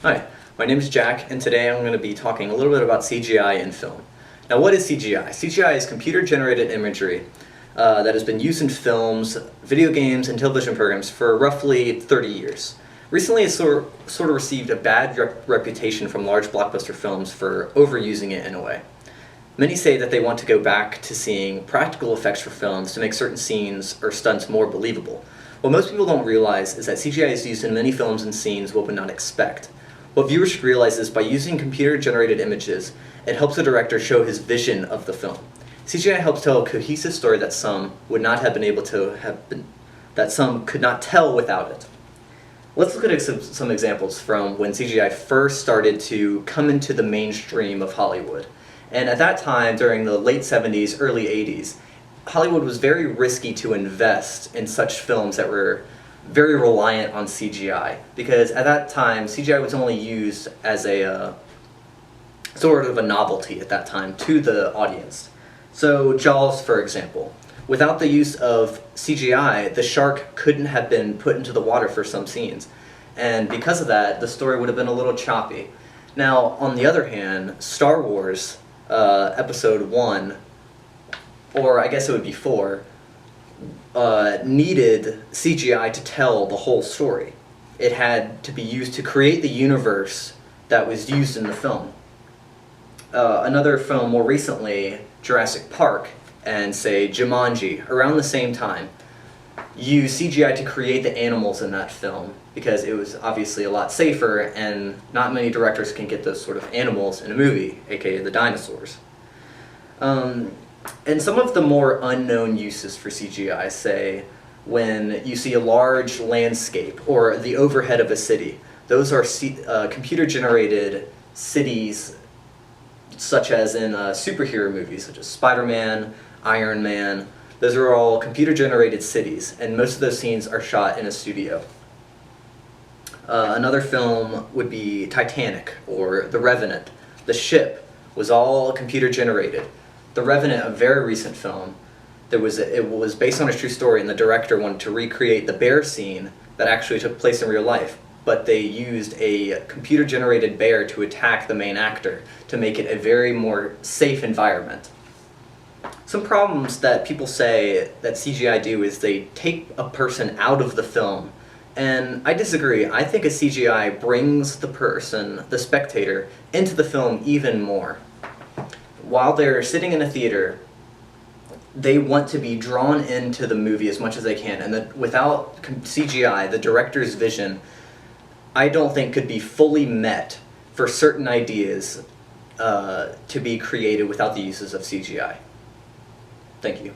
Hi, my name is Jack, and today I'm going to be talking a little bit about CGI in film. Now, what is CGI? CGI is computer-generated imagery that has been used in films, video games, and television programs for roughly 30 years. Recently, it sort of received a bad reputation from large blockbuster films for overusing it in a way. Many say that they want to go back to seeing practical effects for films to make certain scenes or stunts more believable. What most people don't realize is that CGI is used in many films and scenes one would not expect. What viewers should realize is by using computer-generated images, it helps the director show his vision of the film. CGI helps tell a cohesive story that some would not have been able to that some could not tell without it. Let's look at some examples from when CGI first started to come into the mainstream of Hollywood. And at that time, during the late 70s, early 80s, Hollywood was very risky to invest in such films that were very reliant on CGI, because at that time CGI was only used as a sort of a novelty at that time to the audience. So Jaws, for example, without the use of CGI, the shark couldn't have been put into the water for some scenes, and because of that, the story would have been a little choppy. Now, on the other hand, Star Wars Episode 1, or I guess it would be 4, needed CGI to tell the whole story. It had to be used to create the universe that was used in the film. Another film more recently, Jurassic Park, and say Jumanji, around the same time, used CGI to create the animals in that film because it was obviously a lot safer and not many directors can get those sort of animals in a movie, aka the dinosaurs. And some of the more unknown uses for CGI, say when you see a large landscape or the overhead of a city. Those are computer-generated cities, such as in superhero movies such as Spider-Man, Iron Man. Those are all computer-generated cities, and most of those scenes are shot in a studio. Another film would be Titanic or The Revenant. The ship was all computer-generated. The Revenant, a very recent film, it was based on a true story, and the director wanted to recreate the bear scene that actually took place in real life, but they used a computer-generated bear to attack the main actor to make it a very more safe environment. Some problems that people say that CGI do is they take a person out of the film, and I disagree. I think a CGI brings the person, the spectator, into the film even more. While they're sitting in a theater, they want to be drawn into the movie as much as they can, and without CGI, the director's vision, I don't think could be fully met for certain ideas to be created without the uses of CGI. Thank you.